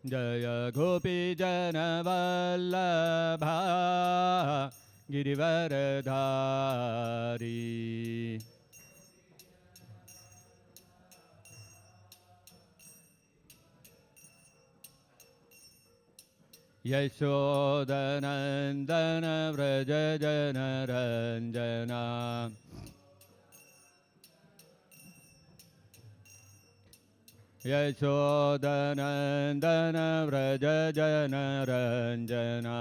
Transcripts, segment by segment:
जय गोपीजनवल्लभा गिरिवरधारी। यशोदनन्दन व्रज जनरञ्जना। यशोदनन्दन व्रज जनरञ्जना।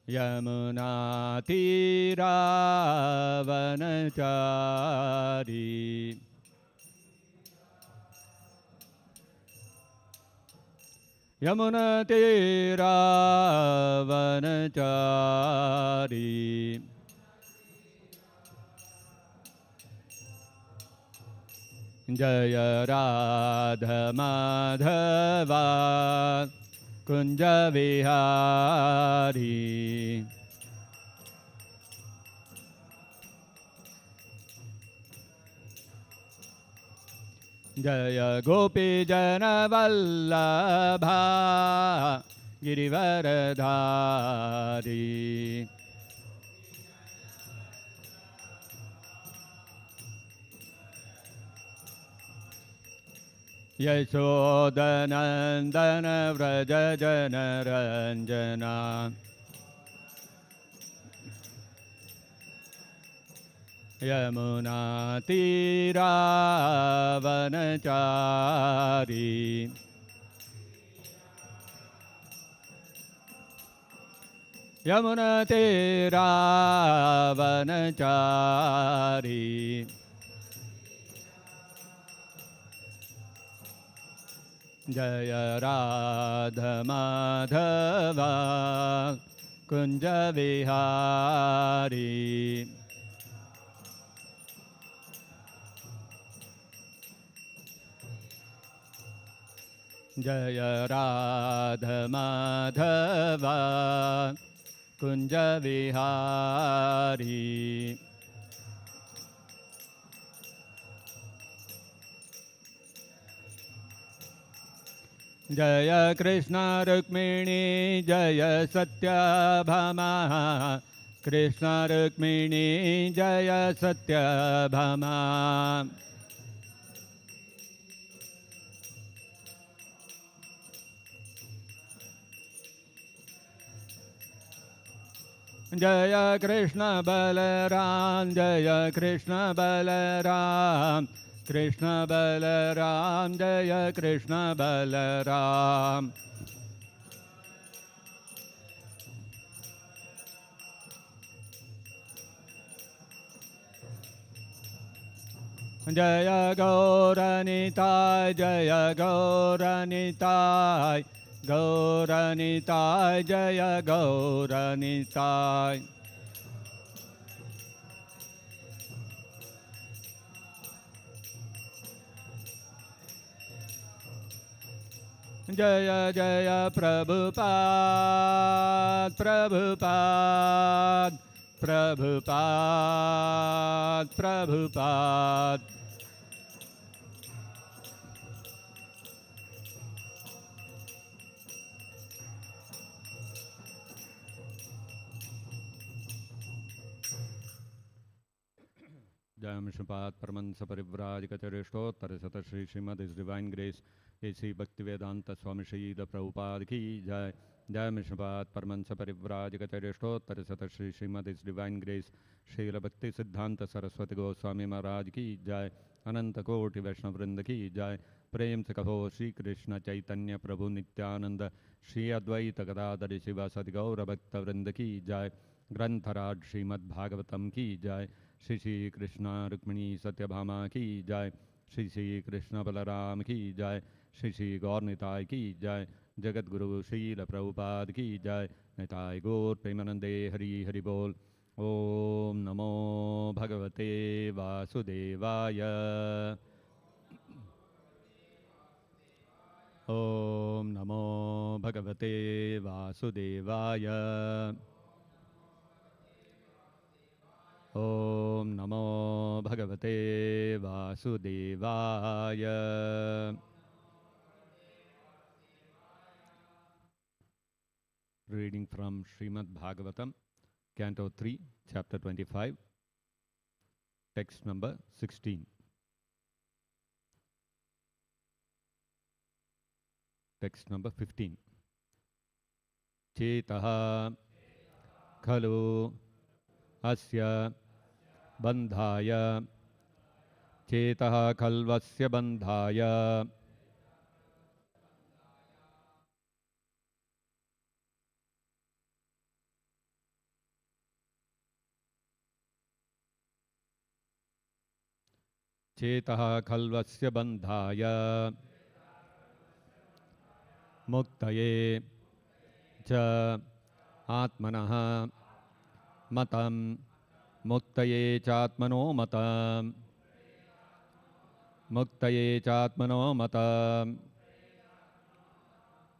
यमुनातीरावनचारी। यमुनातीरावनचारी। जय राधा माधवा कुंज विहारी। जय गोपी जन वल्लभा गिरिवरधारी। यशोदनन्दन व्रज जनरञ्जना। यमुनातीरावनचारी। यमुनातीरावनचारी। जय राधा माधवा कुंज विहारी। जय राधा माधवा कुंज विहारी। जय कृष्ण रुक्मिणी जय सत्यभामा। कृष्ण रुक्मिणी जय सत्यभामा। जय कृष्ण बलराम जय कृष्ण बलराम। कृष्ण बलराम जय कृष्ण बलराम। जय गौरनिताय जय गौरनिताय। गौरनिताय जय गौरनिताय। जय जय प्रभुपाद प्रभुपाद प्रभुपाद प्रभुपाद। जय विष्णुपाद परमहंस परिव्राजकचरेष्ठोत्तर शत श्री श्रीमद इस डिवाइन ग्रेस एसी भक्तिवेदांत स्वामी श्रीद प्रभुपाद की जय। जय विष्णुपाद परमहंस परिव्राजकचरेष्ठोत्तर शत श्री श्रीमद इस डिवाइन ग्रेस श्रील भक्ति सिद्धांत सरस्वती गोस्वामी महाराज की जय। अनंत कोटि वैष्णव वृंद की जय। प्रेम से कहो श्री कृष्ण चैतन्य प्रभु नित्यानंद श्री अद्वैत गदाधर शिवासदि गौर भक्त वृंद की जय। ग्रंथराज श्रीमद्-भागवतम की जय। श्री श्री कृष्ण रुक्मिणी सत्यभामा की जय। श्री श्री कृष्ण बलराम की जय। श्री श्री गौरनिताय की जय। जगत गुरु श्रील प्रभुपाद की जय। निताय गौर प्रेमानंदे हरि हरि बोल। ओम नमो भगवते वासुदेवाय। ओम नमो भगवते वासुदेवाय। ओम नमो Bhagavate Vasudevaya. Reading from Srimad-Bhagavatam, Canto 3, Chapter 25, text number 16. Text number 15. Chetaha khalu asya bandhaya. Chetaha khalvasya bandhaya. Chetaha khalvasya bandhaya. Muktaye cha atmanaha matam. Muktaye chatmano matam. Muktaye chatmano matam.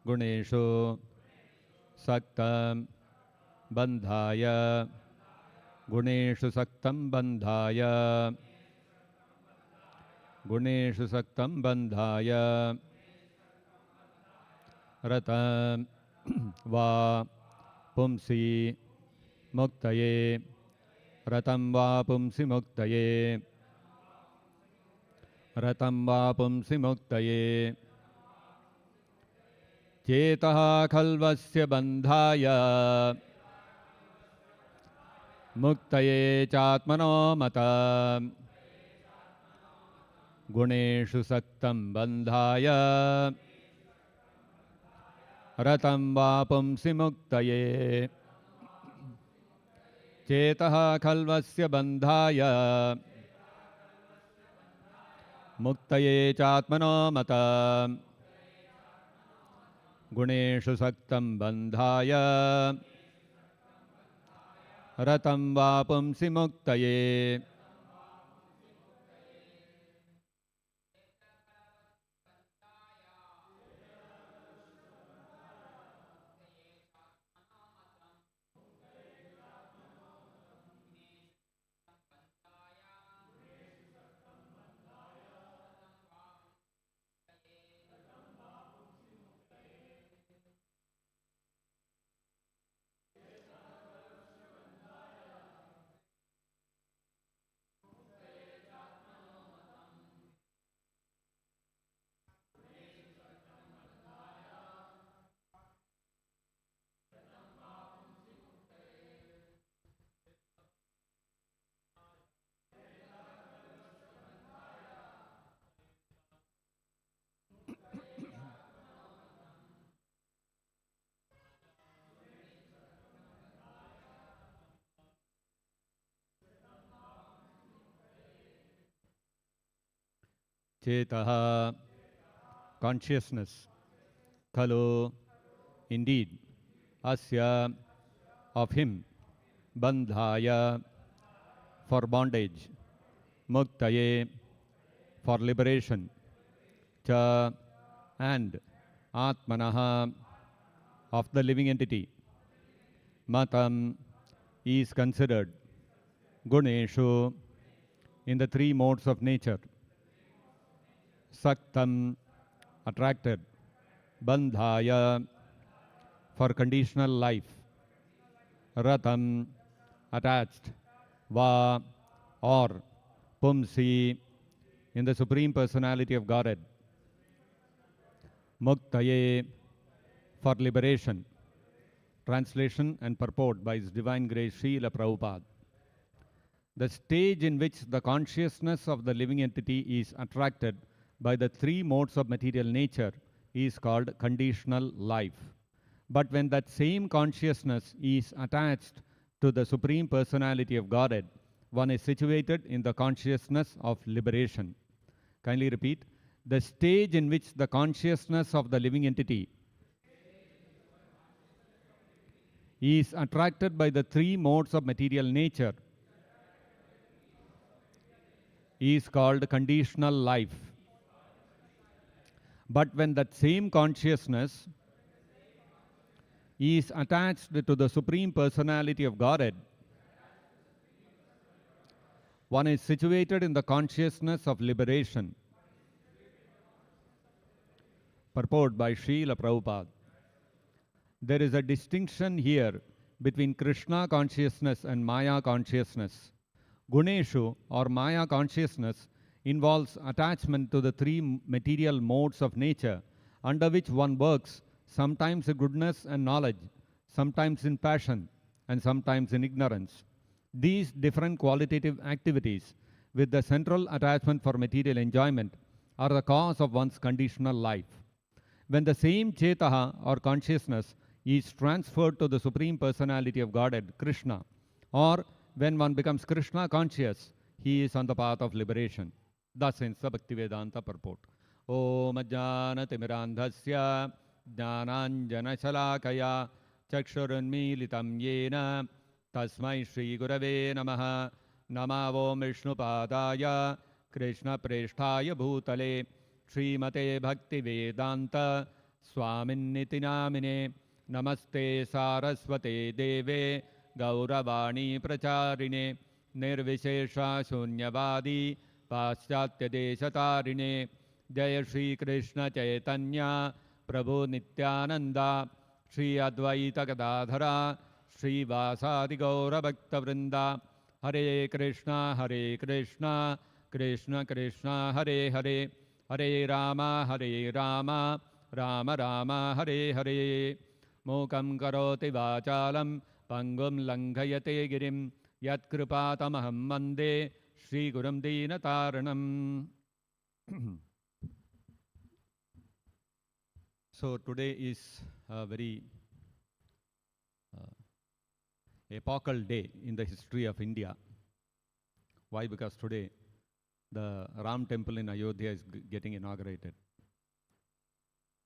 Guneshu saktam bandhaya. Guneshu saktam bandhaya. Guneshu saktam bandhaya. Ratam va pumsi muktaye. Ratam va pumsi muktaye. Ratam va pumsi muktaye. Chetaha khalvasya bandhaya. Muktaye chatmano mata. Guneshu saktam bandhaya. Ratam va pumsi muktaye. Chetaha khalvasya bandhaya. Muktaye chatmano mata. Guneshu saktam bandhaya. Ratam va pumsi muktaye. Chetaha, consciousness. Khalu, indeed. Asya, of him. Bandhaya, for bondage. Muktaye, for liberation. Cha, and. Atmanaha, of the living entity. Matam, is considered. Guneshu, in the three modes of nature. Saktam, attracted. Bandhaya, for conditional life. Ratam, attached. Va, or. Pumsi, in the Supreme Personality of Godhead. Muktaye, for liberation. Translation and purport by His Divine Grace Srila Prabhupada. The stage in which the consciousness of the living entity is attracted by the three modes of material nature is called conditional life. But when that same consciousness is attached to the Supreme Personality of Godhead, one is situated in the consciousness of liberation. Kindly repeat. The stage in which the consciousness of the living entity is attracted by the three modes of material nature is called conditional life. But when that same consciousness is attached to the Supreme Personality of Godhead, One is situated in the consciousness of liberation. Purport by Srila Prabhupada. There is a distinction here between Krishna consciousness and Maya consciousness. Guneshu or Maya consciousness involves attachment to the three material modes of nature under which one works, sometimes in goodness and knowledge, sometimes in passion, and sometimes in ignorance. These different qualitative activities with the central attachment for material enjoyment are the cause of one's conditional life. When the same Chetaha or consciousness is transferred to the Supreme Personality of Godhead, Krishna, or when one becomes Krishna conscious, he is on the path of liberation. Thus ends the Bhaktivedanta purport. Om Ajnanatimirandhasya Jnananjana Shalakaya Chakshurunmilitam Yena Tasmai Shri Gurave Namaha Namavom Vishnupadaya Krishna Preshtaya Bhutale Srimate Bhaktivedanta Swaminiti Namine Namaste Saraswate Deve Gauravani Pracharine Nirvishesha Shunyavadi Paschatya Deshatarine Jaya Shri Krishna Chaitanya Prabhu Nityananda Shri Advaita Gadadhara Shri Vasadi Gaura Bhakta Vrinda Hare Krishna Krishna Krishna Hare Hare Hare Rama Rama Rama Hare Hare Mokam Karoti Vachalam Pangum Langhayate Girim Yat Kripatamaham Mande Shri Gurum Dinataranam. So today is a very epochal day in the history of India. Why? Because today the Ram temple in Ayodhya is getting inaugurated.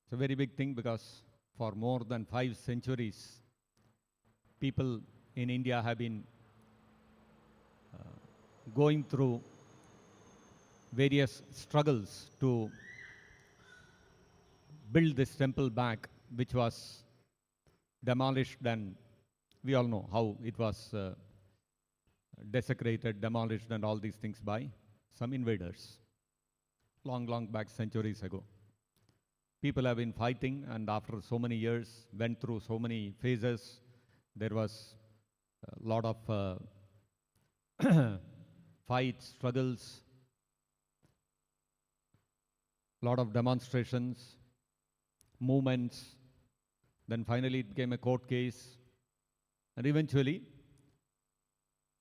It's a very big thing because for more than 5 centuries, people in India have been going through various struggles to build this temple back, which was demolished, and we all know how it was desecrated, demolished, and all these things by some invaders long back, centuries ago. People have been fighting, and after so many years, went through so many phases. There was a lot of fights, struggles, lot of demonstrations, movements. Then finally it became a court case. And eventually,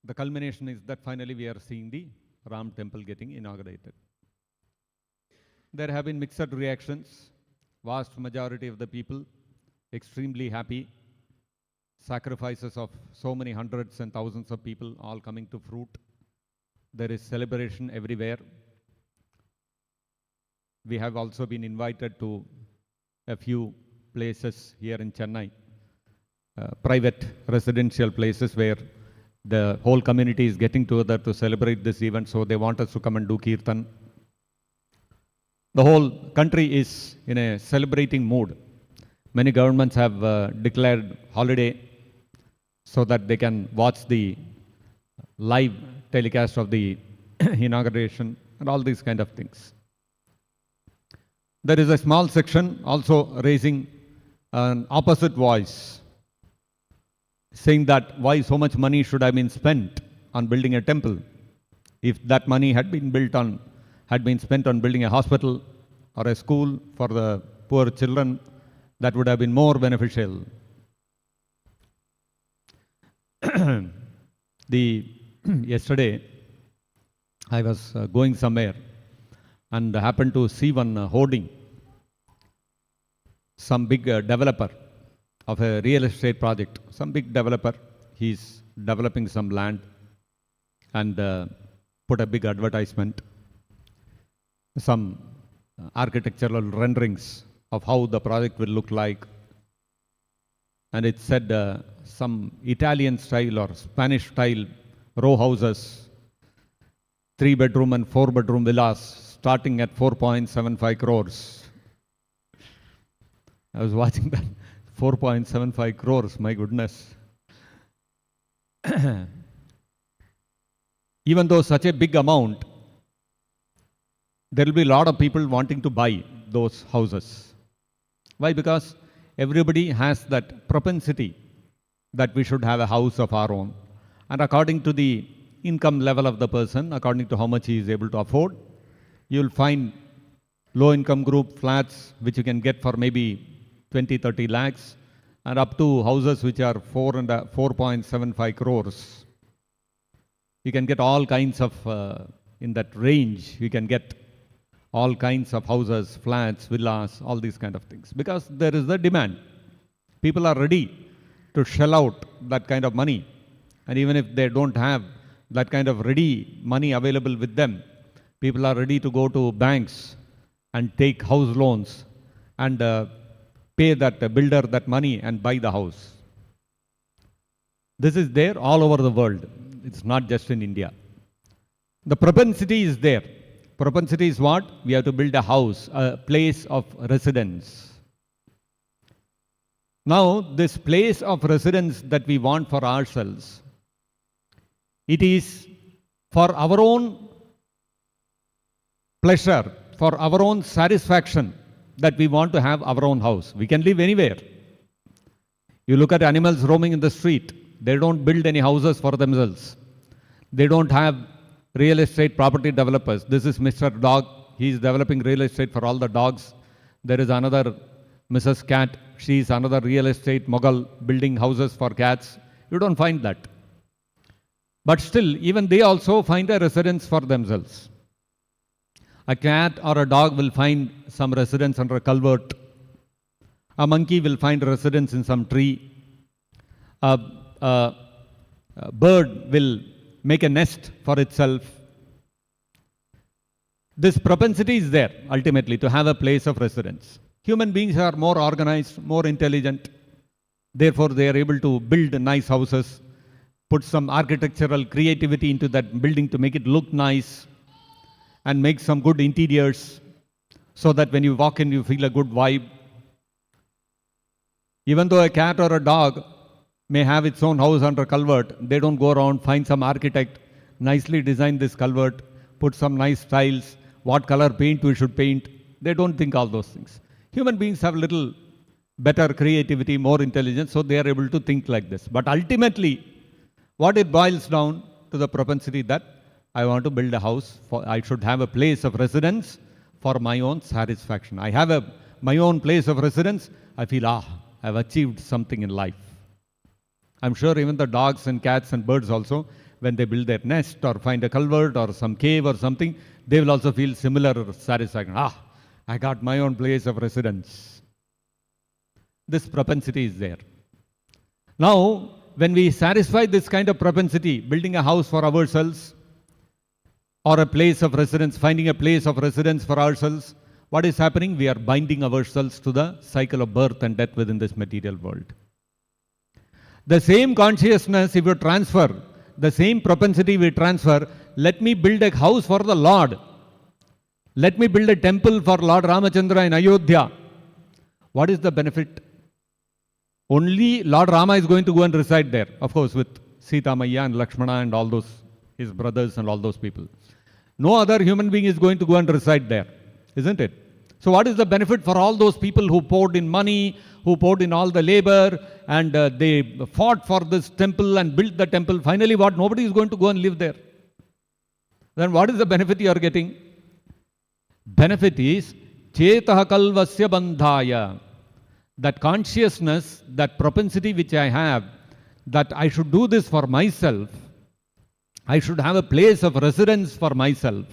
the culmination is that finally we are seeing the Ram temple getting inaugurated. There have been mixed reactions. Vast majority of the people extremely happy. Sacrifices of so many hundreds and thousands of people all coming to fruit. There is celebration everywhere. We have also been invited to a few places here in Chennai, private residential places where the whole community is getting together to celebrate this event, so they want us to come and do kirtan. The whole country is in a celebrating mood. Many governments have declared holiday so that they can watch the live telecast of the inauguration and all these kind of things. There is a small section also raising an opposite voice, saying that why so much money should have been spent on building a temple. If that money had been spent on building a hospital or a school for the poor children, that would have been more beneficial. Yesterday, I was going somewhere and happened to see one hoarding. Some big developer of a real estate project, some big developer, he's developing some land and put a big advertisement, some architectural renderings of how the project will look like. And it said some Italian style or Spanish style row houses, 3-bedroom and 4-bedroom villas starting at 4.75 crores. I was watching that, 4.75 crores, my goodness. even though such a big amount, there will be a lot of people wanting to buy those houses. Why? Because everybody has that propensity that we should have a house of our own. And according to the income level of the person, according to how much he is able to afford, you will find low income group flats which you can get for maybe 20-30 lakhs, and up to houses which are 4.75 crores. You can get all kinds of, in that range, you can get all kinds of houses, flats, villas, all these kind of things. Because there is the demand. People are ready to shell out that kind of money. And even if they don't have that kind of ready money available with them, people are ready to go to banks and take house loans and pay that builder that money and buy the house. This is there all over the world. It's not just in India. The propensity is there. Propensity is what? We have to build a house, a place of residence. Now, this place of residence that we want for ourselves, it is for our own pleasure, for our own satisfaction that we want to have our own house. We can live anywhere. You look at animals roaming in the street. They don't build any houses for themselves. They don't have real estate property developers. This is Mr. Dog. He is developing real estate for all the dogs. There is another Mrs. Cat. She is another real estate mogul building houses for cats. You don't find that. But still, even they also find a residence for themselves. A cat or a dog will find some residence under a culvert. A monkey will find residence in some tree. A bird will make a nest for itself. This propensity is there, ultimately, to have a place of residence. Human beings are more organized, more intelligent. Therefore, they are able to build nice houses, put some architectural creativity into that building to make it look nice, and make some good interiors so that when you walk in, you feel a good vibe. Even though a cat or a dog may have its own house under culvert, they don't go around, find some architect, nicely design this culvert, put some nice tiles, what color paint we should paint. They don't think all those things. Human beings have little better creativity, more intelligence, so they are able to think like this. But ultimately, what it boils down to the propensity that I want to build a house, I should have a place of residence for my own satisfaction. I have my own place of residence, I feel, I've achieved something in life. I'm sure even the dogs and cats and birds also, when they build their nest or find a culvert or some cave or something, they will also feel similar satisfaction. I got my own place of residence. This propensity is there. Now, when we satisfy this kind of propensity, building a house for ourselves or a place of residence, finding a place of residence for ourselves, what is happening? We are binding ourselves to the cycle of birth and death within this material world. The same consciousness, if you transfer, the same propensity we transfer, let me build a house for the Lord. Let me build a temple for Lord Ramachandra in Ayodhya. What is the benefit? Only Lord Rama is going to go and reside there, of course, with Sita Maya and Lakshmana and all those, his brothers and all those people. No other human being is going to go and reside there, isn't it? So what is the benefit for all those people who poured in money, who poured in all the labor, and they fought for this temple and built the temple? Finally, what? Nobody is going to go and live there. Then what is the benefit you are getting? Benefit is Chetaha Kalvasya Bandhaya. That consciousness, that propensity which I have, that I should do this for myself, I should have a place of residence for myself.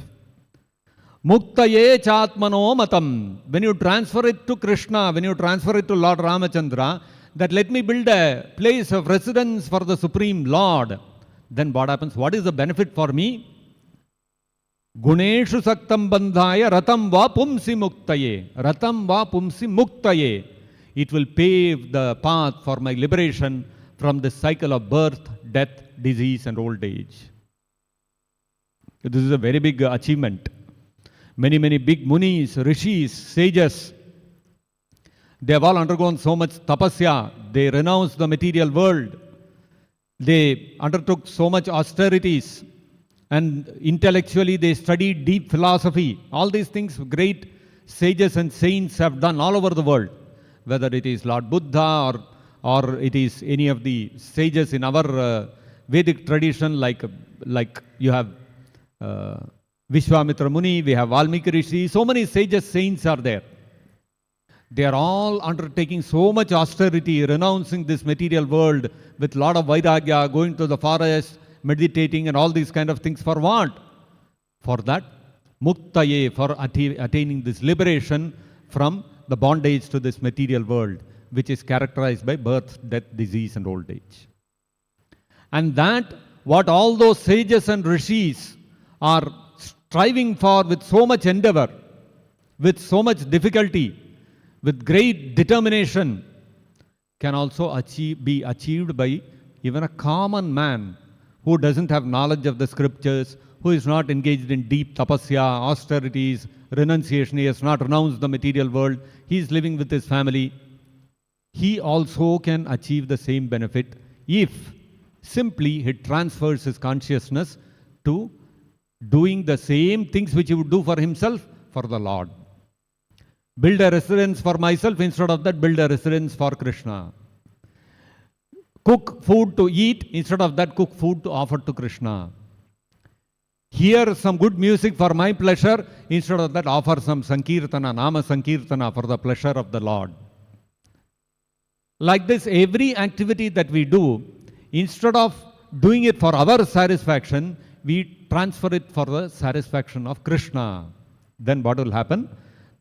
Muktaye Chatmano Matam. When you transfer it to Krishna, when you transfer it to Lord Ramachandra, that let me build a place of residence for the Supreme Lord, then what happens? What is the benefit for me? Guneshu Saktam Bandhaya Ratam Va Pumsi Muktaye. Ratam Va Pumsi Muktaye. It will pave the path for my liberation from the cycle of birth, death, disease and old age. This is a very big achievement. Many big munis, rishis, sages, they have all undergone so much tapasya. They renounced the material world. They undertook so much austerities. and intellectually they study deep philosophy. All these things great sages and saints have done all over the world, whether it is Lord Buddha or it is any of the sages in our Vedic tradition, like you have Vishwamitra Muni, we have Valmiki Rishi, so many sages, saints are there. They are all undertaking so much austerity, renouncing this material world with lot of vairagya, going to the forest, meditating and all these kind of things. For what? For that muktaye, for attaining this liberation from the bondage to this material world, which is characterized by birth, death, disease and old age. And that what all those sages and rishis are striving for with so much endeavor, with so much difficulty, with great determination, can also be achieved by even a common man who doesn't have knowledge of the scriptures, who is not engaged in deep tapasya, austerities, renunciation. He has not renounced the material world. He is living with his family. He also can achieve the same benefit if simply he transfers his consciousness to doing the same things which he would do for himself, for the Lord. Build a residence for myself, instead of that, build a residence for Krishna. Cook food to eat, instead of that, cook food to offer to Krishna. Hear some good music for my pleasure, instead of that, offer some Sankirtana, Nama Sankirtana for the pleasure of the Lord. Like this, every activity that we do, instead of doing it for our satisfaction, we transfer it for the satisfaction of Krishna. Then what will happen?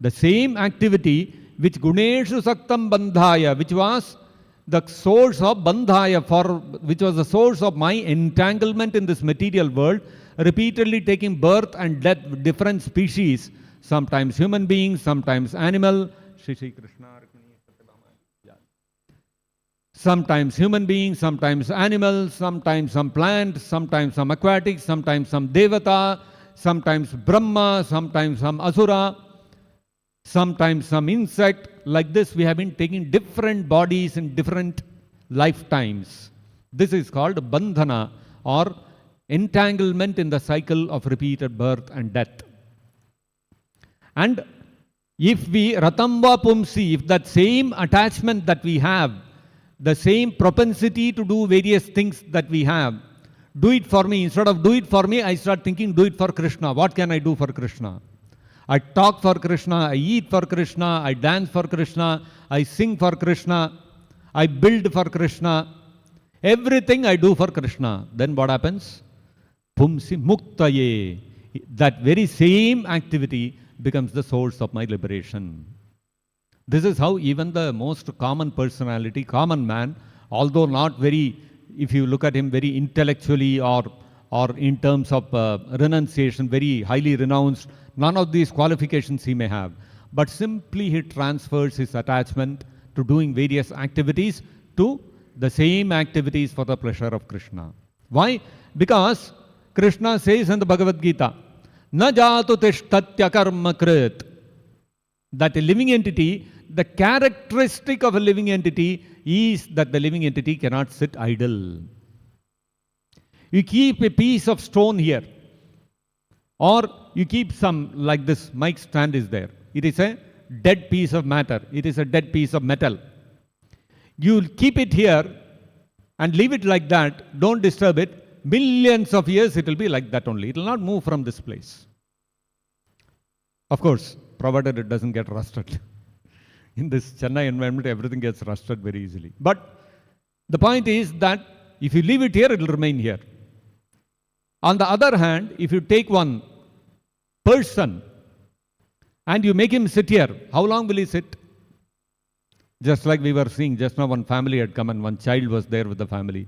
The same activity which Guneshu Saktam Bandhaya, which was the source of Bandhaya, which was the source of my entanglement in this material world, repeatedly taking birth and death with different species, sometimes human beings, sometimes animal, Shri Krishna, sometimes human beings, sometimes animals, sometimes some plant, sometimes some aquatic, sometimes some devata, sometimes Brahma, sometimes some asura, sometimes some insect. Like this, we have been taking different bodies in different lifetimes. This is called bandhana, or entanglement in the cycle of repeated birth and death. And if we ratamba pumsi, if that same attachment that we have, the same propensity to do various things that we have, do it for me, instead of do it for me, I start thinking, do it for Krishna. What can I do for Krishna? I talk for Krishna, I eat for Krishna, I dance for Krishna, I sing for Krishna, I build for Krishna. Everything I do for Krishna. Then what happens? Pumsi muktaye. That very same activity becomes the source of my liberation. This is how even the most common personality, common man, although not very, if you look at him very intellectually or in terms of renunciation, very highly renounced, none of these qualifications he may have. But simply he transfers his attachment to doing various activities to the same activities for the pleasure of Krishna. Why? Because Krishna says in the Bhagavad-gita, Na jatu tishtatya karma krit. That a living entity, the characteristic of a living entity is that the living entity cannot sit idle. You keep a piece of stone here, or you keep some, like this mic stand is there. It is a dead piece of matter. It is a dead piece of metal. You keep it here and leave it like that. Don't disturb it. Millions of years it will be like that only. It will not move from this place. Of course, provided it doesn't get rusted. In this Chennai environment, everything gets rusted very easily. But the point is that if you leave it here, it will remain here. On the other hand, if you take one person and you make him sit here, how long will he sit? Just like we were seeing just now, one family had come and one child was there with the family.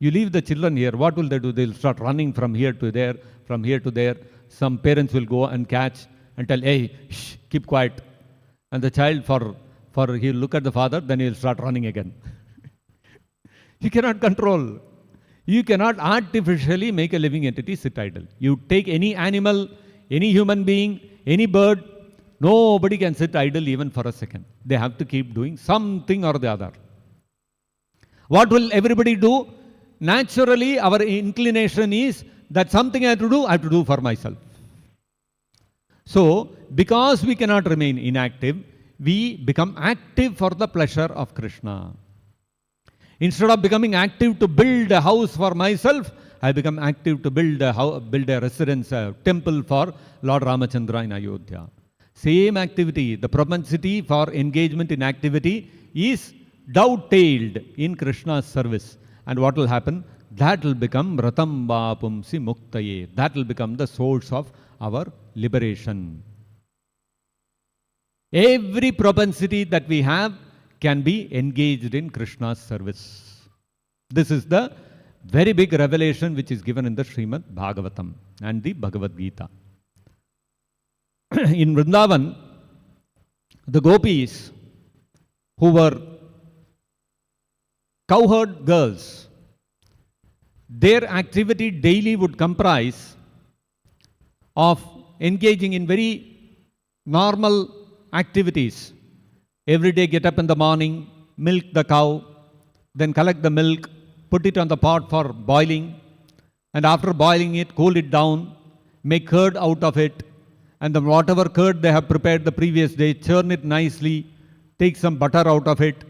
You leave the children here, what will they do? They'll start running from here to there, from here to there. Some parents will go and catch and tell, hey, shh, keep quiet. And the child, he'll look at the father, then he'll start running again. You cannot control. You cannot artificially make a living entity sit idle. You take any animal, any human being, any bird, nobody can sit idle even for a second. They have to keep doing something or the other. What will everybody do? Naturally, our inclination is that something I have to do for myself. So, because we cannot remain inactive, we become active for the pleasure of Krishna. Instead of becoming active to build a house for myself, I become active to build a residence, a temple for Lord Ramachandra in Ayodhya. Same activity, the propensity for engagement in activity is dovetailed in Krishna's service. And what will happen? That will become Ratam Vapumsi Muktaye. That will become the source of our liberation. Every propensity that we have can be engaged in Krishna's service. This is the very big revelation which is given in the Srimad-Bhagavatam and the Bhagavad-gita. In Vrindavan, the gopis who were cowherd girls, their activity daily would comprise of engaging in very normal activities. Every day get up in the morning, milk the cow, then collect the milk, put it on the pot for boiling, and after boiling it, cool it down, make curd out of it, and then whatever curd they have prepared the previous day, churn it nicely, take some butter out of it,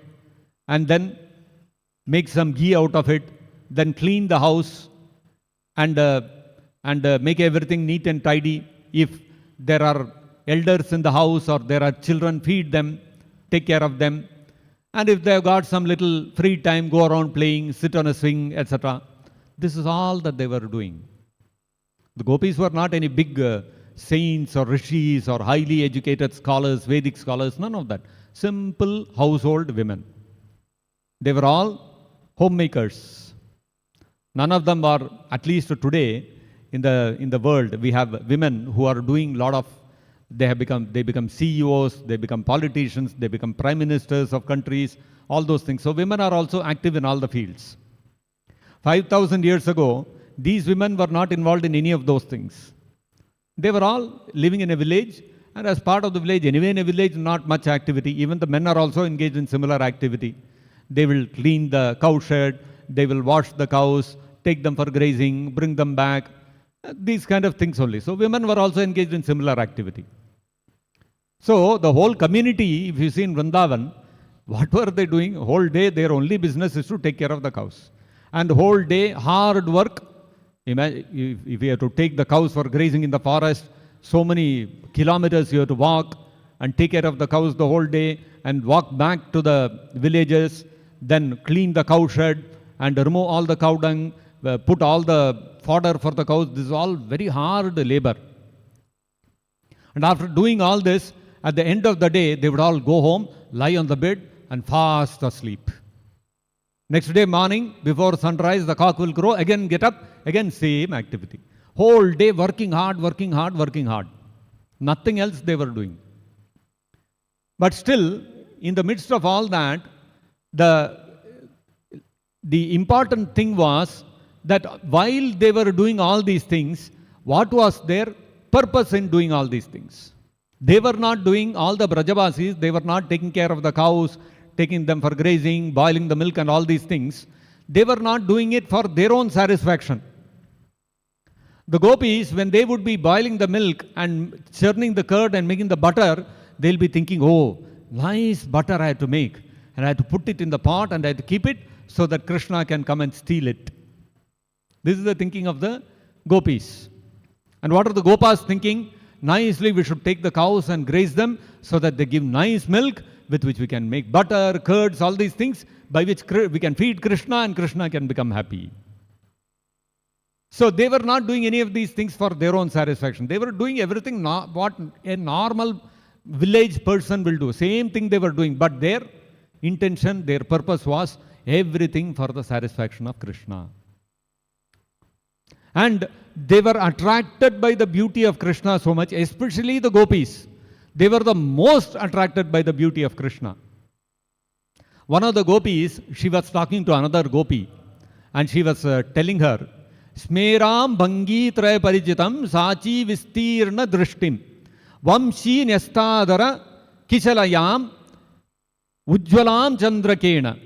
and then make some ghee out of it, then clean the house and make everything neat and tidy. If there are elders in the house or there are children, feed them, take care of them. And if they have got some little free time, go around playing, sit on a swing, etc. This is all that they were doing. The gopis were not any big saints or rishis or highly educated scholars, Vedic scholars, none of that. Simple household women. They were all homemakers. None of them are, at least today in the world, we have women who are doing a lot of, they become CEOs, they become politicians, they become prime ministers of countries, all those things. So women are also active in all the fields. 5,000 years ago, these women were not involved in any of those things. They were all living in a village, and as part of the village, anyway in a village, not much activity. Even the men are also engaged in similar activity. They will clean the cow shed, they will wash the cows, take them for grazing, bring them back, these kind of things only. So women were also engaged in similar activity. So the whole community, if you see in Vrindavan, what were they doing? Whole day their only business is to take care of the cows. And whole day hard work. Imagine if you have to take the cows for grazing in the forest, so many kilometers you have to walk and take care of the cows the whole day and walk back to the villages, then clean the cow shed and remove all the cow dung, put all the fodder for the cows. This is all very hard labor. And after doing all this, at the end of the day, they would all go home, lie on the bed and fast asleep. Next day morning, before sunrise, the cock will crow, again get up, again same activity. Whole day working hard, working hard, working hard. Nothing else they were doing. But still, in the midst of all that, the important thing was that while they were doing all these things, what was their purpose in doing all these things? They were not doing all the Brajavasis, they were not taking care of the cows, taking them for grazing, boiling the milk and all these things. They were not doing it for their own satisfaction. The gopis, when they would be boiling the milk and churning the curd and making the butter, they'll be thinking, oh, nice butter I have to make. And I have to put it in the pot and I have to keep it so that Krishna can come and steal it. This is the thinking of the gopis. And what are the gopas thinking? Nicely, we should take the cows and graze them so that they give nice milk with which we can make butter, curds, all these things by which we can feed Krishna and Krishna can become happy. So they were not doing any of these things for their own satisfaction. They were doing everything what a normal village person will do. Same thing they were doing, but their intention, their purpose was everything for the satisfaction of Krishna. And they were attracted by the beauty of Krishna so much, especially the gopis. They were the most attracted by the beauty of Krishna. One of the gopis, she was talking to another gopi and she was telling her, Smeram Bhangi Traya Parijitam Sachi Vistirna Drishtim Vamshi Nestadara Kishalayam Ujjwalam Chandrakena.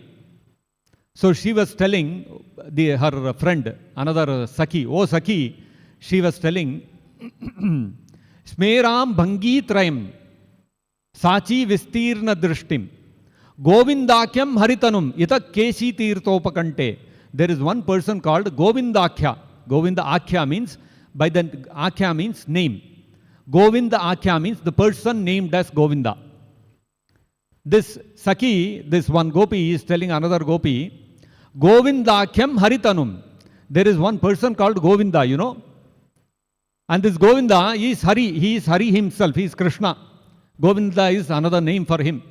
So she was telling her friend, another Sakhi, oh Sakhi, she was telling, Smeram Bhangi Trayam Sachi Vistirna Drishtim Govindakyam Haritanum Ita Keshi Tirthopakante. There is one person called Govindakya. Govinda Akhya means, by the Akhya means name. Govinda Akhya means the person named as Govinda. This Saki, this one gopi is telling another gopi, Govindakyam Haritanum. There is one person called Govinda, you know. And this Govinda is Hari. He is Hari himself. He is Krishna. Govinda is another name for him.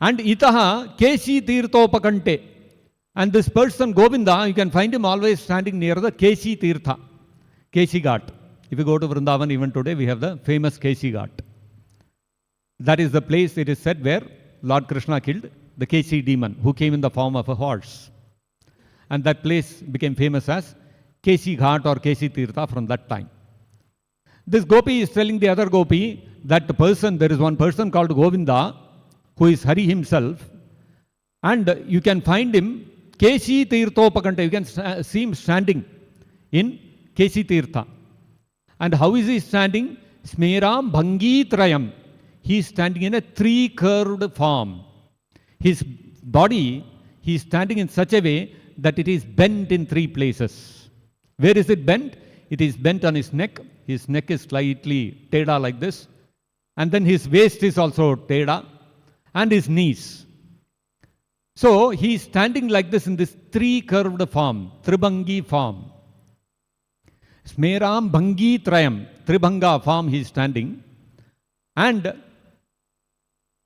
And Itaha Keshi Tirthopakante. And this person, Govinda, you can find him always standing near the Keshi Tirtha, Keshi Ghat. If you go to Vrindavan even today, we have the famous Keshi Ghat. That is the place, it is said, where Lord Krishna killed the Keshi demon, who came in the form of a horse. And that place became famous as Keshi Ghat or Keshi Tirtha from that time. This gopi is telling the other gopi that the person, there is one person called Govinda, who is Hari himself, and you can find him Keshi Tirthopakanta. You can see him standing in Keshi Tirtha. And how is he standing? Smeram Bhangi Trayam. He is standing in a three-curved form. His body, he is standing in such a way that it is bent in three places. Where is it bent? It is bent on his neck. His neck is slightly teda like this. And then his waist is also teda. And his knees. So he is standing like this in this three-curved form, Tribhangi form. Smeram Bhangi Trayam, Tribhanga form he is standing. And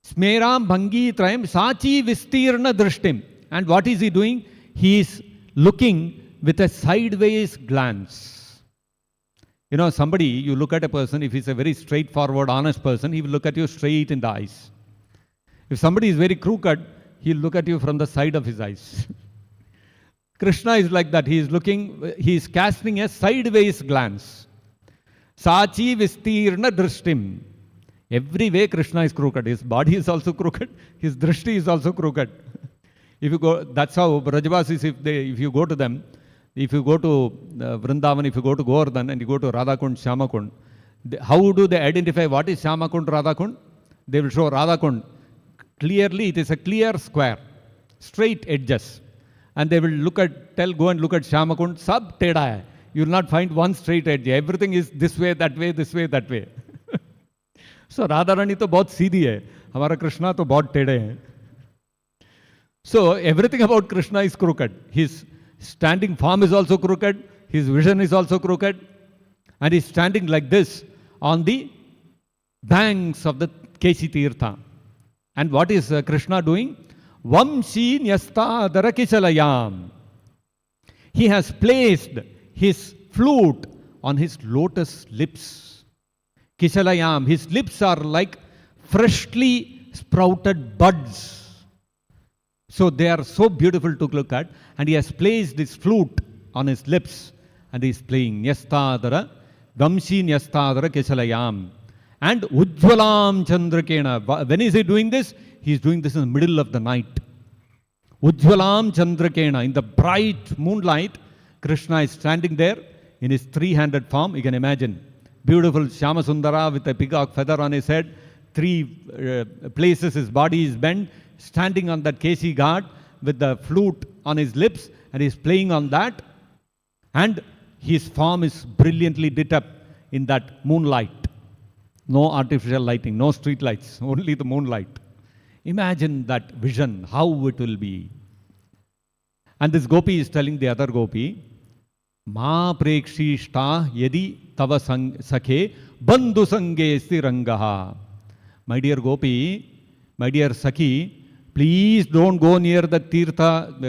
Smeram Bhangi Trayam Sachi Vistirna Drishtim. And what is he doing? He is looking with a sideways glance. You know, somebody, you look at a person, if he's a very straightforward, honest person, he will look at you straight in the eyes. If somebody is very crooked, he'll look at you from the side of his eyes. Krishna is like that. He is looking, he is casting a sideways glance. Sachi Vistirna Drishtim. Every way Krishna is crooked. His body is also crooked. His drishti is also crooked. If you go, that's how Brajavasis, if you go to them, if you go to Vrindavan, if you go to Govardhan and you go to Radhakund, Shyamakund, how do they identify what is Shyamakund, Radhakund? They will show Radhakund. Clearly, it is a clear square, straight edges. And they will look at, go and look at Shyamakund, sab teda hai. You will not find one straight edge. Everything is this way, that way, this way, that way. So, Radharani to bahut seedhi hai. Hamara Krishna to bahut tede hai. So, everything about Krishna is crooked. His standing form is also crooked. His vision is also crooked. And he is standing like this on the banks of the Keshi Tirtha. And what is Krishna doing? Vamshi Nyasta Darakishalayam. He has placed his flute on his lotus lips. Kishalayam. His lips are like freshly sprouted buds. So they are so beautiful to look at. And he has placed his flute on his lips. And he is playing Nyastadara. Vamshi Nyastadara Kishalayam. And Ujjwalam Chandrakena. When is he doing this? He is doing this in the middle of the night. Ujjwalam Chandrakena. In the bright moonlight, Krishna is standing there in his three-handed form. You can imagine. Beautiful Shyamasundara with a peacock feather on his head. Three places his body is bent. Standing on that Keshi Ghat with the flute on his lips. And he is playing on that. And his form is brilliantly lit up in that moonlight. No artificial lighting, no street lights, only the moonlight. Imagine that vision, how it will be. And this gopi is telling the other gopi, Ma prekshishta yedi tava sakhe bandhu sange stirangaha. My dear gopi, my dear Sakhi, please don't go near the Tirtha,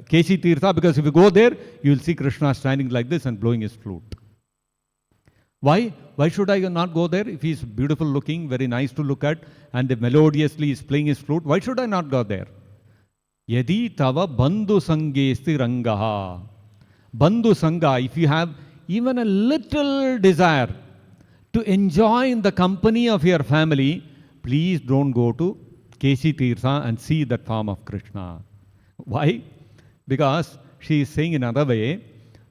Keshi Tirtha, because if you go there, you will see Krishna standing like this and blowing his flute. Why? Why should I not go there? If he is beautiful looking, very nice to look at, and melodiously is playing his flute, why should I not go there? Yadi tava bandhu sangesti rangaha. Bandhu sangha, if you have even a little desire to enjoy in the company of your family, please don't go to Keshi Tirtha and see that form of Krishna. Why? Because she is saying in another way,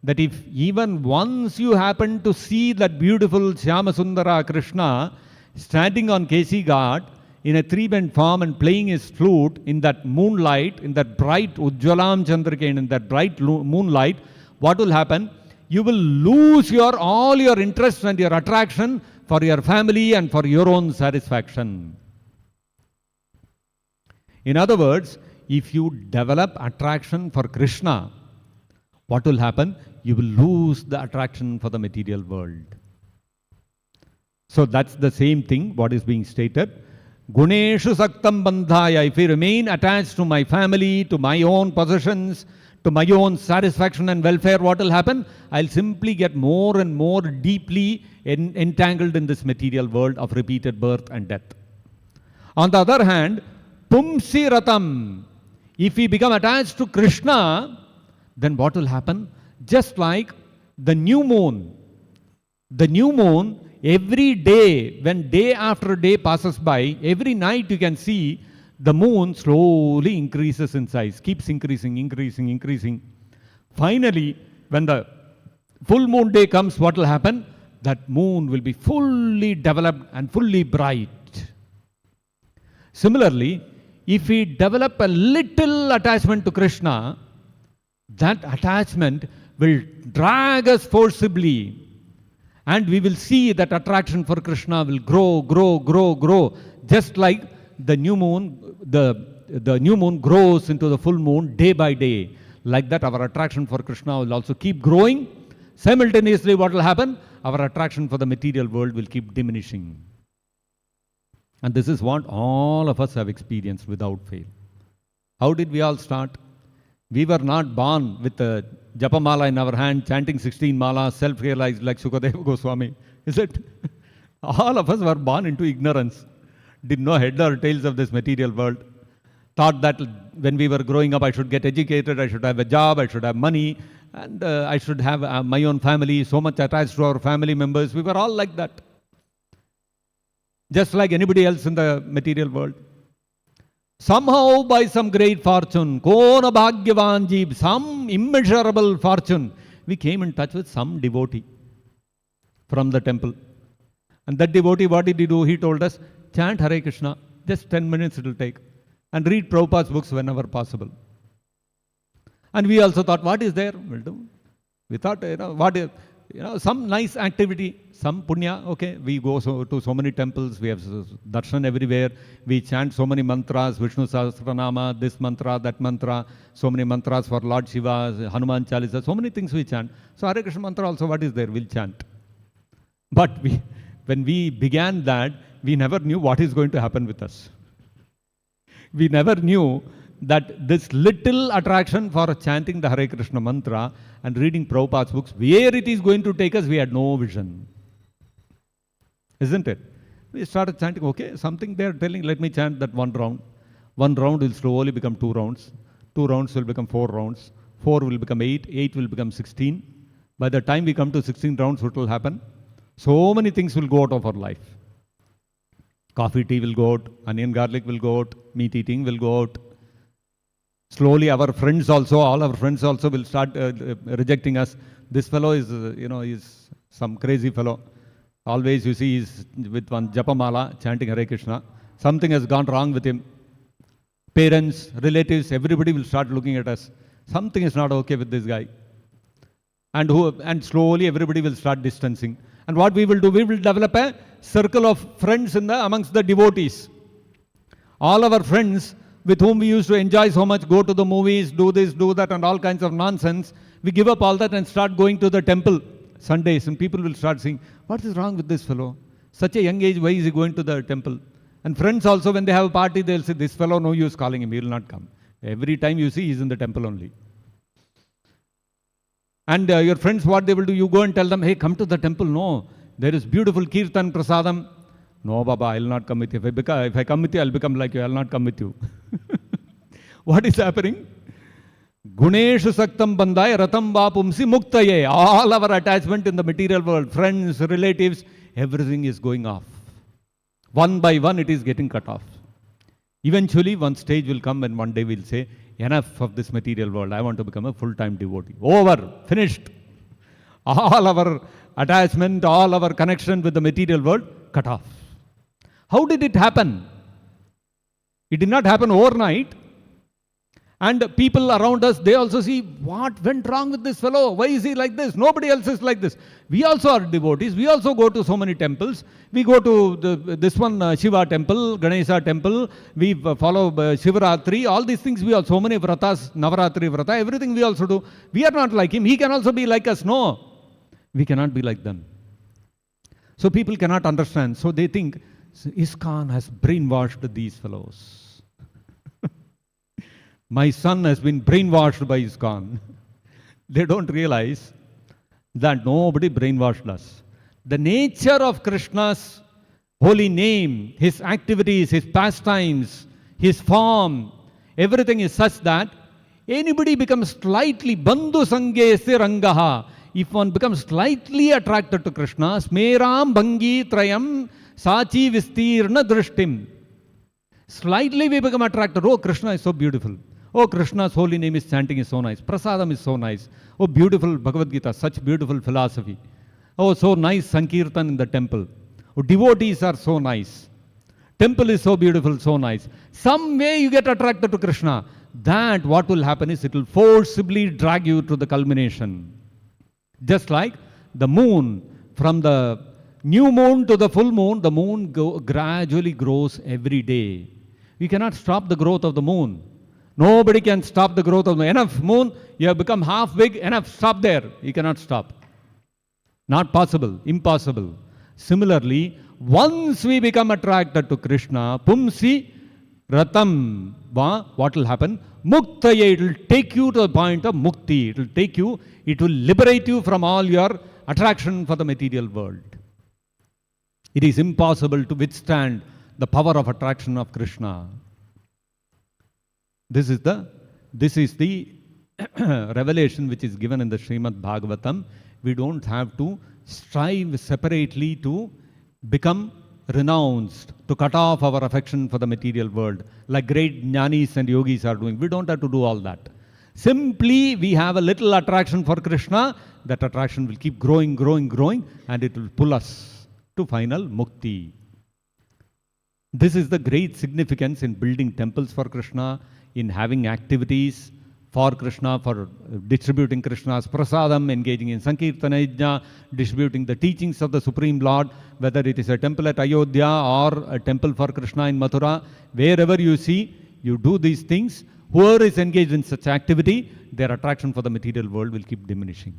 that if even once you happen to see that beautiful Shyamasundara Krishna standing on KC Ghat in a three-bent form and playing his flute in that moonlight, in that bright Ujjalam Chandraken, in that bright moonlight, what will happen? You will lose all your interest and your attraction for your family and for your own satisfaction. In other words, if you develop attraction for Krishna, what will happen? You will lose the attraction for the material world. So that's the same thing what is being stated. Guneshu saktam bandhaya. If I remain attached to my family, to my own possessions, to my own satisfaction and welfare, what will happen? I'll simply get more and more deeply entangled in this material world of repeated birth and death. On the other hand, pumsi ratam. If we become attached to Krishna, then what will happen? Just like the new moon. The new moon, every day, when day after day passes by, every night you can see the moon slowly increases in size, keeps increasing. Finally, when the full moon day comes, what will happen? That moon will be fully developed and fully bright. Similarly, if we develop a little attachment to Krishna, that attachment will drag us forcibly. And we will see that attraction for Krishna will grow. Just like the new moon, the new moon grows into the full moon day by day. Like that, our attraction for Krishna will also keep growing. Simultaneously, what will happen? Our attraction for the material world will keep diminishing. And this is what all of us have experienced without fail. How did we all start? We were not born with a Japamala in our hand, chanting 16 malas, self-realized like Sukadeva Goswami. Is it? All of us were born into ignorance. Didn't know head or tails of this material world. Thought that when we were growing up, I should get educated, I should have a job, I should have money, and I should have my own family, so much attached to our family members. We were all like that. Just like anybody else in the material world. Somehow by some great fortune, Kona Bhagyavan Jeeb, some immeasurable fortune, we came in touch with some devotee from the temple. And that devotee, what did he do? He told us, chant Hare Krishna, just 10 minutes it will take. And read Prabhupada's books whenever possible. And we also thought, what is there? We'll do. We thought, some nice activity, some punya, okay. We go to so many temples, we have darshan everywhere, we chant so many mantras, Vishnu Sahasranama, this mantra, that mantra, so many mantras for Lord Shiva, Hanuman Chalisa, so many things we chant. So Hare Krishna mantra also, what is there? We'll chant. But when we began that, we never knew what is going to happen with us. We never knew that this little attraction for chanting the Hare Krishna mantra and reading Prabhupada's books, where it is going to take us, we had no vision. Isn't it? We started chanting, okay, something they are telling, let me chant that one round. One round will slowly become 2 rounds. 2 rounds will become 4 rounds. 4 will become 8. 8 will become 16. By the time we come to 16 rounds, what will happen? So many things will go out of our life. Coffee, tea will go out. Onion, garlic will go out. Meat eating will go out. Slowly our friends also, all our friends also will start rejecting us. This fellow is, is some crazy fellow. Always you see he's with one Japamala chanting Hare Krishna. Something has gone wrong with him. Parents, relatives, everybody will start looking at us. Something is not okay with this guy. And slowly everybody will start distancing. And what we will do, we will develop a circle of friends amongst the devotees. All our friends with whom we used to enjoy so much, go to the movies, do this, do that, and all kinds of nonsense, we give up all that and start going to the temple Sundays, and people will start saying, what is wrong with this fellow? Such a young age, why is he going to the temple? And friends also, when they have a party, they'll say, this fellow, no use calling him, he will not come. Every time you see, he's in the temple only. And your friends, what they will do, you go and tell them, hey, come to the temple. No, there is beautiful Kirtan Prasadam. No, Baba, I will not come with you. If I come with you, I will become like you. I will not come with you. What is happening? Guneshu saktam bandai ratam vapumsi muktaye. All our attachment in the material world, friends, relatives, everything is going off. One by one, it is getting cut off. Eventually, one stage will come and one day we'll say, enough of this material world. I want to become a full-time devotee. Over. Finished. All our attachment, all our connection with the material world, cut off. How did it happen? It did not happen overnight. And people around us, they also see, what went wrong with this fellow? Why is he like this? Nobody else is like this. We also are devotees. We also go to so many temples. We go to this one, Shiva temple, Ganesha temple. We follow Shivaratri. All these things, we have so many vratas, Navaratri vrata, everything we also do. We are not like him. He can also be like us. No, we cannot be like them. So people cannot understand. So they think, ISKCON has brainwashed these fellows. My son has been brainwashed by ISKCON. They don't realize that nobody brainwashed us. The nature of Krishna's holy name, his activities, his pastimes, his form, everything is such that anybody becomes slightly, bandhu sangesya rangaha. If one becomes slightly attracted to Krishna, smeram bhangi trayam sachi vistirna drishtim. Slightly we become attracted. Oh, Krishna is so beautiful. Oh, Krishna's holy name is chanting is so nice. Prasadam is so nice. Oh, beautiful Bhagavad-gita, such beautiful philosophy. Oh, so nice Sankirtan in the temple. Oh, devotees are so nice. Temple is so beautiful, so nice. Some way you get attracted to Krishna. That what will happen is it will forcibly drag you to the culmination. Just like the moon, from the new moon to the full moon, the moon gradually grows every day. You cannot stop the growth of the moon. Nobody can stop the growth of the moon. Enough moon, you have become half big, enough, stop there. You cannot stop. Not possible, impossible. Similarly, once we become attracted to Krishna, pumsi ratam, what will happen? Muktaya, it will take you to the point of mukti. It will take you, it will liberate you from all your attraction for the material world. It is impossible to withstand the power of attraction of Krishna. This is the revelation which is given in the Srimad-Bhagavatam. We don't have to strive separately to become renounced, to cut off our affection for the material world, like great jnanis and yogis are doing. We don't have to do all that. Simply, we have a little attraction for Krishna. That attraction will keep growing, growing, growing, and it will pull us to final mukti. This is the great significance in building temples for Krishna, in having activities for Krishna, for distributing Krishna's prasadam, engaging in Sankirtana Yajna, distributing the teachings of the Supreme Lord, whether it is a temple at Ayodhya or a temple for Krishna in Mathura. Wherever you see, you do these things. Whoever is engaged in such activity, their attraction for the material world will keep diminishing.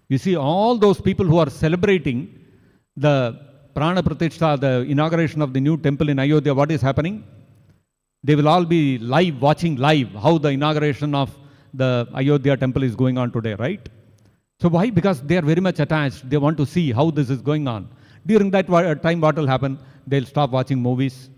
You see, all those people who are celebrating the Prana Pratishtha, the inauguration of the new temple in Ayodhya, what is happening? They will all be live, watching live how the inauguration of the Ayodhya temple is going on today, right? So why? Because they are very much attached. They want to see how this is going on. During that time, what will happen? They'll stop watching movies.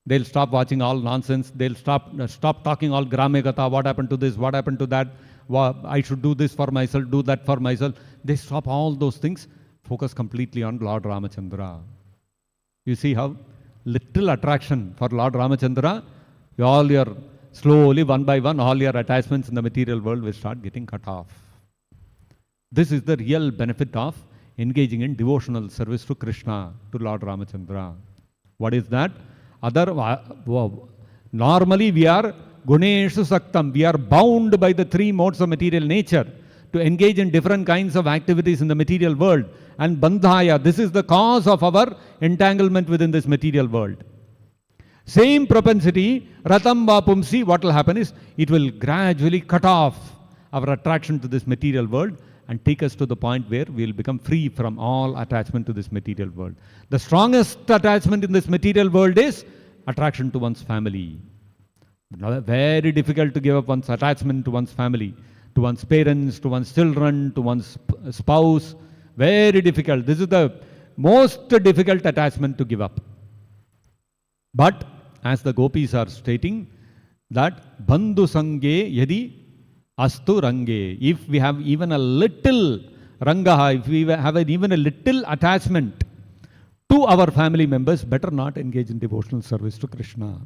They'll stop watching all nonsense. They'll stop talking all Gramegata. What happened to this? What happened to that? I should do this for myself, do that for myself. They stop all those things. Focus completely on Lord Ramachandra. You see how little attraction for Lord Ramachandra, all your, slowly, one by one, all your attachments in the material world will start getting cut off. This is the real benefit of engaging in devotional service to Krishna, to Lord Ramachandra. What is that? Normally we are Guneshu Saktam. We are bound by the three modes of material nature to engage in different kinds of activities in the material world. And Bandhaya, this is the cause of our entanglement within this material world. Same propensity, Ratam Vapumsi, what will happen is, it will gradually cut off our attraction to this material world and take us to the point where we will become free from all attachment to this material world. The strongest attachment in this material world is attraction to one's family. Very difficult to give up one's attachment to one's family, to one's parents, to one's children, to one's spouse. Very difficult. This is the most difficult attachment to give up. But as the gopis are stating, that bandhu sange yadi astu range. If we have even a little rangaha, if we have even a little attachment to our family members, better not engage in devotional service to Krishna.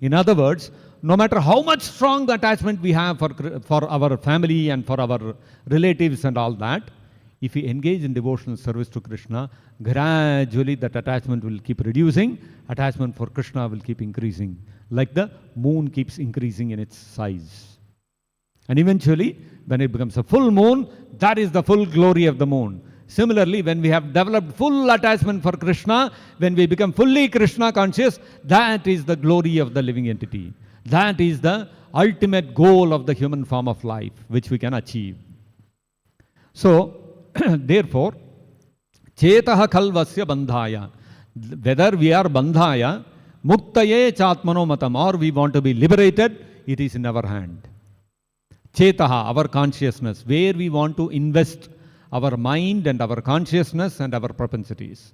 In other words, no matter how much strong attachment we have for our family and for our relatives and all that, If we engage in devotional service to Krishna, gradually that attachment will keep reducing, attachment for Krishna will keep increasing, like the moon keeps increasing in its size. And eventually, when it becomes a full moon, that is the full glory of the moon. Similarly, when we have developed full attachment for Krishna, when we become fully Krishna conscious, that is the glory of the living entity. That is the ultimate goal of the human form of life, which we can achieve. So, therefore, chetaha kalvasya bandhaya. Whether we are bandhaya, muktaye chatmano matam, or we want to be liberated, it is in our hand. Chetaha, our consciousness, where we want to invest our mind and our consciousness and our propensities.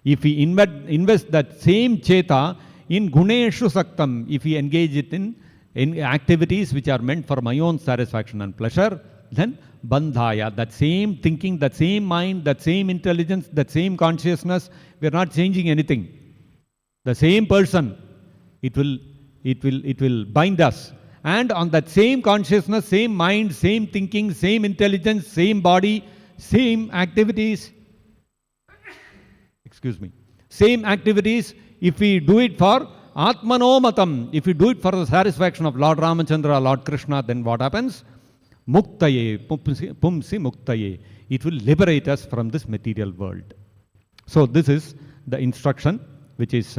If we invest that same cheta in guneshu saktam, if we engage it in activities which are meant for my own satisfaction and pleasure, then bandhaya, that same thinking, that same mind, that same intelligence, that same consciousness, we are not changing anything. The same person, it will bind us. And on that same consciousness, same mind, same thinking, same intelligence, same body, same activities, same activities, if we do it for Atmanomatam, if we do it for the satisfaction of Lord Ramachandra, Lord Krishna, then what happens? Muktaye, pumsi muktaye. It will liberate us from this material world. So this is the instruction which is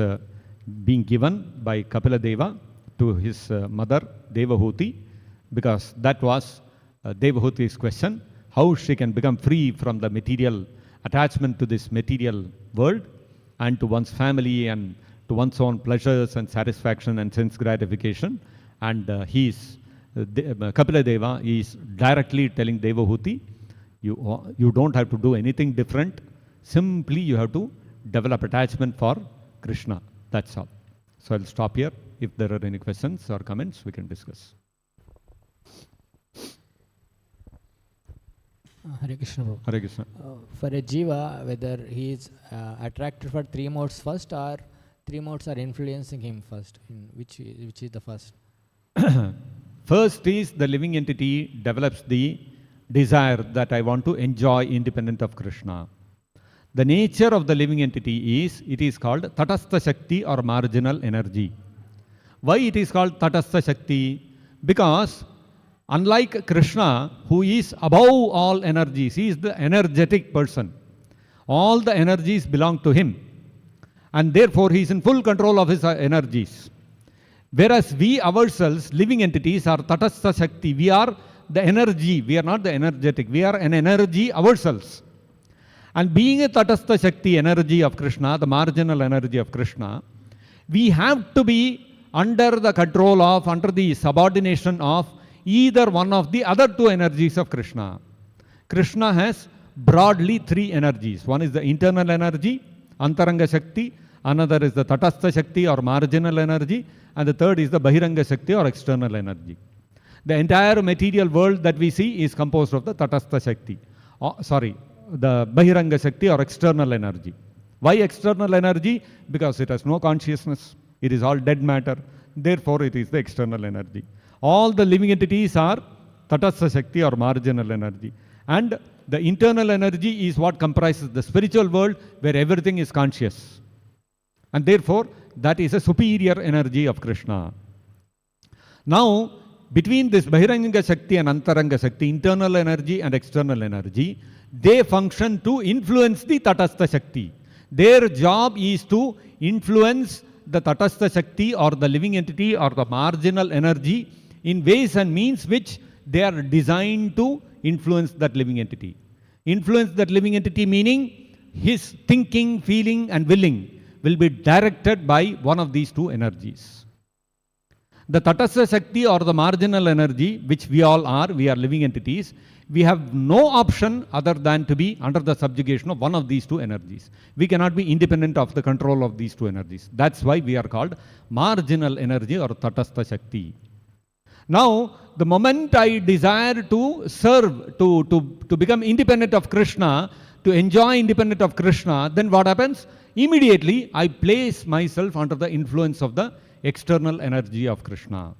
being given by Kapila Deva to his mother Devahuti, because that was Devahuti's question, how she can become free from the material attachment to this material world and to one's family and to one's own pleasures and satisfaction and sense gratification. And Kapila Deva is directly telling Devahuti, you don't have to do anything different. Simply you have to develop attachment for Krishna. That's all. So I'll stop here. If there are any questions or comments, we can discuss. Hare Krishna, Prabhu. Hare Krishna. For a jiva, whether he is attracted for three modes first, or three modes are influencing him first, which is the first? First is the living entity develops the desire that I want to enjoy independent of Krishna. The nature of the living entity is, it is called Tatastha Shakti or marginal energy. Why it is called Tatastha Shakti? Because unlike Krishna, who is above all energies, he is the energetic person. All the energies belong to him. And therefore, he is in full control of his energies. Whereas we ourselves, living entities, are Tatastha Shakti. We are the energy. We are not the energetic. We are an energy ourselves. And being a Tatastha Shakti energy of Krishna, the marginal energy of Krishna, we have to be under the control of, under the subordination of either one of the other two energies of Krishna. Krishna has broadly three energies. One is the internal energy, Antaranga Shakti. Another is the Tatastha Shakti or marginal energy. And the third is the Bahiranga Shakti or external energy. The entire material world that we see is composed of the Tatastha Shakti. The Bahiranga Shakti or external energy. Why external energy? Because it has no consciousness. It is all dead matter. Therefore, it is the external energy. All the living entities are Tatastha Shakti or marginal energy. And the internal energy is what comprises the spiritual world where everything is conscious. And therefore, that is a superior energy of Krishna. Now, between this Bahiranga Shakti and Antaranga Shakti, internal energy and external energy, they function to influence the Tatastha Shakti. Their job is to influence the Tatastha Shakti or the living entity or the marginal energy in ways and means which they are designed to influence that living entity. Influence that living entity meaning his thinking, feeling and willing will be directed by one of these two energies. The Tatastha Shakti or the marginal energy, which we all are, we are living entities, we have no option other than to be under the subjugation of one of these two energies. We cannot be independent of the control of these two energies. That's why we are called marginal energy or Tatastha Shakti. Now, the moment I desire to serve, to become independent of Krishna, to enjoy independent of Krishna, then what happens? Immediately, I place myself under the influence of the external energy of Krishna.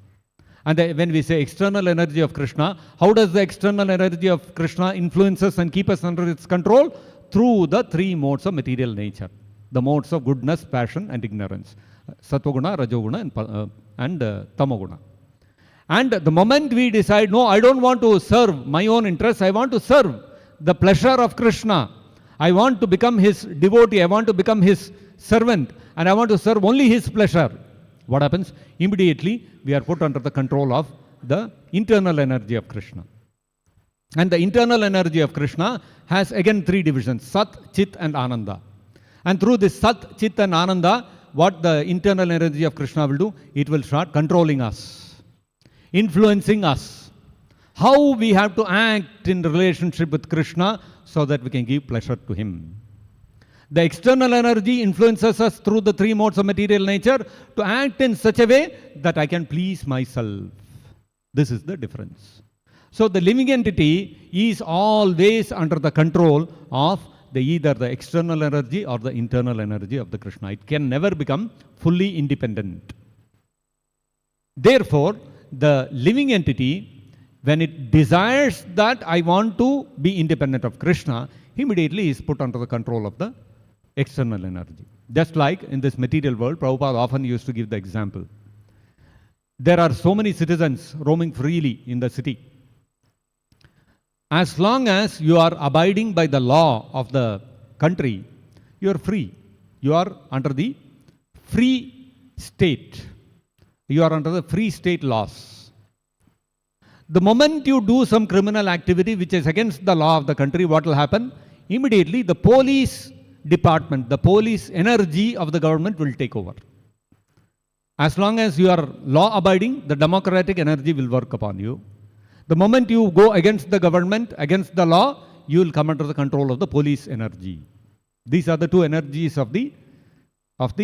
And when we say external energy of Krishna, how does the external energy of Krishna influence us and keep us under its control? Through the three modes of material nature. The modes of goodness, passion and ignorance. Sattva-guna, Rajoguna and Tamoguna. And the moment we decide, no, I don't want to serve my own interests, I want to serve the pleasure of Krishna. I want to become his devotee, I want to become his servant, and I want to serve only his pleasure. What happens? Immediately we are put under the control of the internal energy of Krishna. And the internal energy of Krishna has again three divisions: Sat, Chit and Ananda. And through this Sat, Chit and Ananda, what the internal energy of Krishna will do? It will start controlling us, influencing us. How we have to act in relationship with Krishna so that we can give pleasure to him. The external energy influences us through the three modes of material nature to act in such a way that I can please myself. This is the difference. So the living entity is always under the control of either the external energy or the internal energy of the Krishna. It can never become fully independent. Therefore, the living entity, when it desires that I want to be independent of Krishna, immediately is put under the control of the external energy. Just like in this material world, Prabhupada often used to give the example. There are so many citizens roaming freely in the city. As long as you are abiding by the law of the country, you are free. You are under the free state. You are under the free state laws. The moment you do some criminal activity which is against the law of the country, what will happen? Immediately the police department, the police energy of the government will take over. As long as you are law abiding, the democratic energy will work upon you. The moment you go against the government, against the law, you will come under the control of the police energy. These are the two energies of the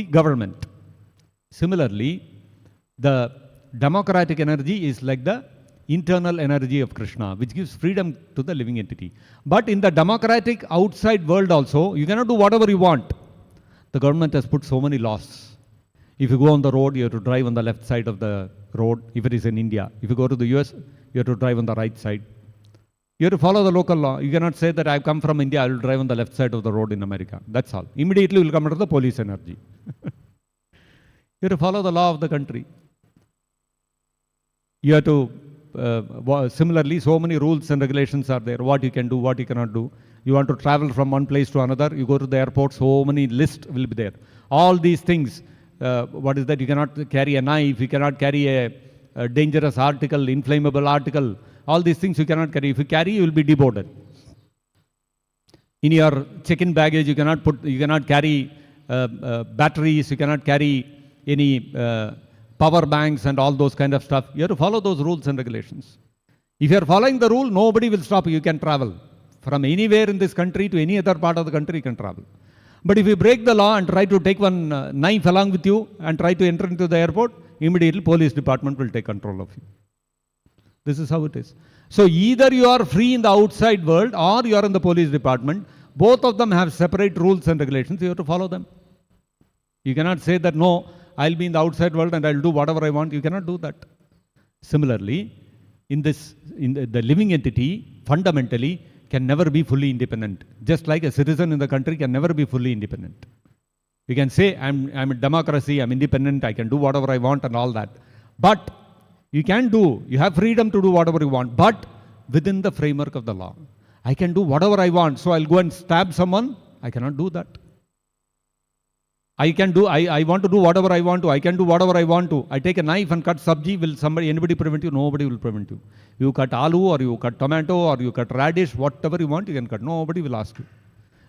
government. Similarly, the democratic energy is like the internal energy of Krishna, which gives freedom to the living entity. But in the democratic outside world also, you cannot do whatever you want. The government has put so many laws. If you go on the road, you have to drive on the left side of the road, if it is in India. If you go to the US, you have to drive on the right side. You have to follow the local law. You cannot say that I come from India, I will drive on the left side of the road in America. That's all. Immediately you will come under the police energy. You have to follow the law of the country. You have to, similarly, so many rules and regulations are there. What you can do, what you cannot do. You want to travel from one place to another, you go to the airport, so many lists will be there. All these things, what is that? You cannot carry a knife, you cannot carry a dangerous article, inflammable article. All these things you cannot carry. If you carry, you will be deported. In your check-in baggage, you cannot carry batteries, you cannot carry any power banks and all those kind of stuff. You have to follow those rules and regulations. If you are following the rule, nobody will stop you. You can travel. From anywhere in this country to any other part of the country, you can travel. But if you break the law and try to take one knife along with you and try to enter into the airport, immediately police department will take control of you. This is how it is. So either you are free in the outside world or you are in the police department. Both of them have separate rules and regulations. You have to follow them. You cannot say that, no, I'll be in the outside world and I'll do whatever I want. You cannot do that. Similarly, in the living entity, fundamentally, can never be fully independent. Just like a citizen in the country can never be fully independent. You can say, I'm a democracy, I'm independent, I can do whatever I want and all that. But you have freedom to do whatever you want, but within the framework of the law. I can do whatever I want, so I'll go and stab someone. I cannot do that. I want to do whatever I want to. I can do whatever I want to. I take a knife and cut sabji. Will anybody prevent you? Nobody will prevent you. You cut aloo or you cut tomato or you cut radish, whatever you want, you can cut. Nobody will ask you.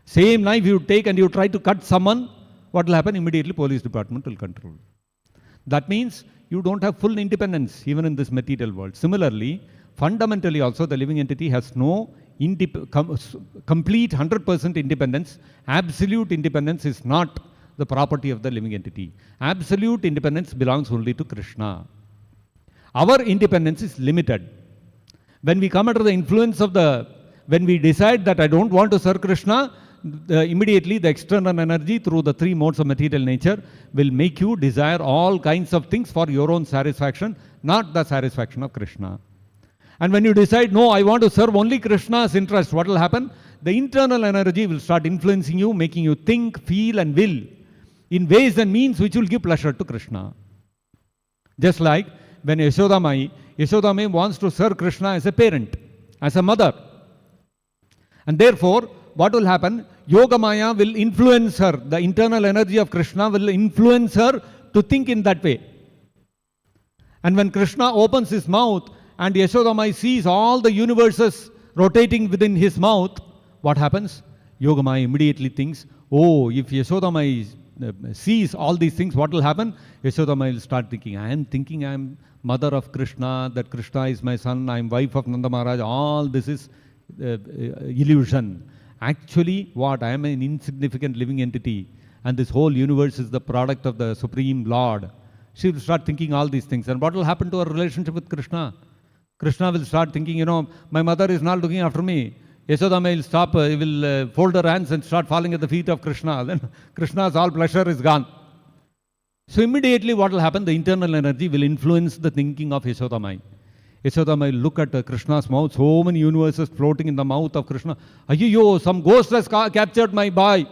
Same knife you take and you try to cut someone, what will happen? Immediately police department will control. That means you don't have full independence even in this material world. Similarly, fundamentally also the living entity has no complete 100% independence. Absolute independence is not the property of the living entity. Absolute independence belongs only to Krishna. Our independence is limited. When we come under the influence of when we decide that I don't want to serve Krishna, immediately the external energy through the three modes of material nature will make you desire all kinds of things for your own satisfaction, not the satisfaction of Krishna. And when you decide, no, I want to serve only Krishna's interest, what will happen? The internal energy will start influencing you, making you think, feel and will in ways and means which will give pleasure to Krishna. Just like when Yashoda Mai wants to serve Krishna as a parent, as a mother. And therefore, what will happen? Yogamaya will influence her. The internal energy of Krishna will influence her to think in that way. And when Krishna opens his mouth and Yashodamai sees all the universes rotating within his mouth, what happens? Yogamaya immediately thinks, oh, if Yashodamai sees all these things, what will happen? Yashodamai will start thinking, I am mother of Krishna, that Krishna is my son, I am wife of Nanda Maharaj, all this is illusion. Actually, what? I am an insignificant living entity and this whole universe is the product of the Supreme Lord. She will start thinking all these things. And what will happen to her relationship with Krishna? Krishna will start thinking, my mother is not looking after me. Yashodama will stop, will fold her hands and start falling at the feet of Krishna. Then Krishna's all pleasure is gone. So immediately what will happen? The internal energy will influence the thinking of Yashodama. Yashodama will look at Krishna's mouth, so many universes floating in the mouth of Krishna. Ayyo, some ghost has captured my boy.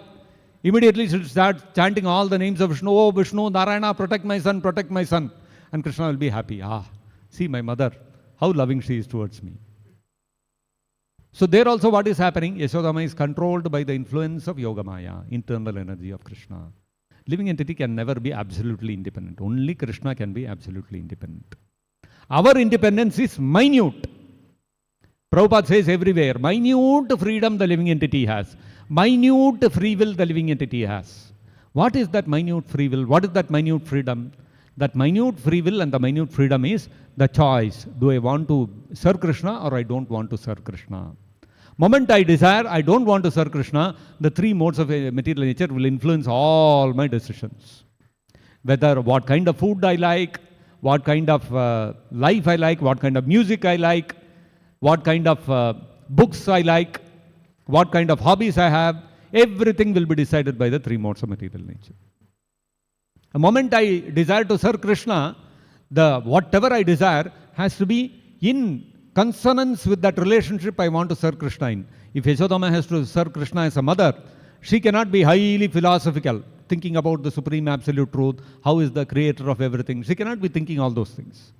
Immediately she will start chanting all the names of Vishnu. Oh, Vishnu, Narayana, protect my son, protect my son. And Krishna will be happy. See my mother, how loving she is towards me. So there also what is happening? Yashodama is controlled by the influence of Yogamaya, internal energy of Krishna. Living entity can never be absolutely independent. Only Krishna can be absolutely independent. Our independence is minute. Prabhupada says everywhere, minute freedom the living entity has. Minute free will the living entity has. What is that minute free will? What is that minute freedom? That minute free will and the minute freedom is the choice. Do I want to serve Krishna or I don't want to serve Krishna? Moment I desire, I don't want to serve Krishna, the three modes of material nature will influence all my decisions. Whether what kind of food I like, what kind of life I like, what kind of music I like, what kind of books I like, what kind of hobbies I have, everything will be decided by the three modes of material nature. The moment I desire to serve Krishna, whatever I desire has to be in consonance with that relationship I want to serve Krishna in. If Yashodama has to serve Krishna as a mother, she cannot be highly philosophical, thinking about the supreme absolute truth, how is the creator of everything. She cannot be thinking all those things.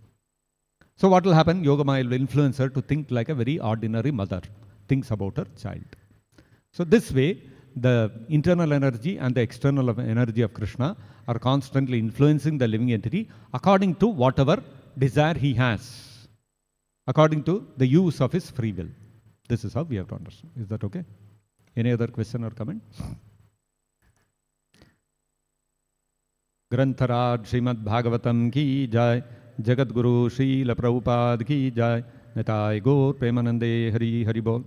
So what will happen? Yogamaya will influence her to think like a very ordinary mother thinks about her child. So this way, the internal energy and the external energy of Krishna are constantly influencing the living entity according to whatever desire he has, according to the use of his free will. This is how we have to understand. Is that okay? Any other question or comment? Grantharaj Srimad-Bhagavatam ki jai, Jagadguru Srila Prabhupada ki jai, Nitai Gaur Premanande Hari Hari Bol.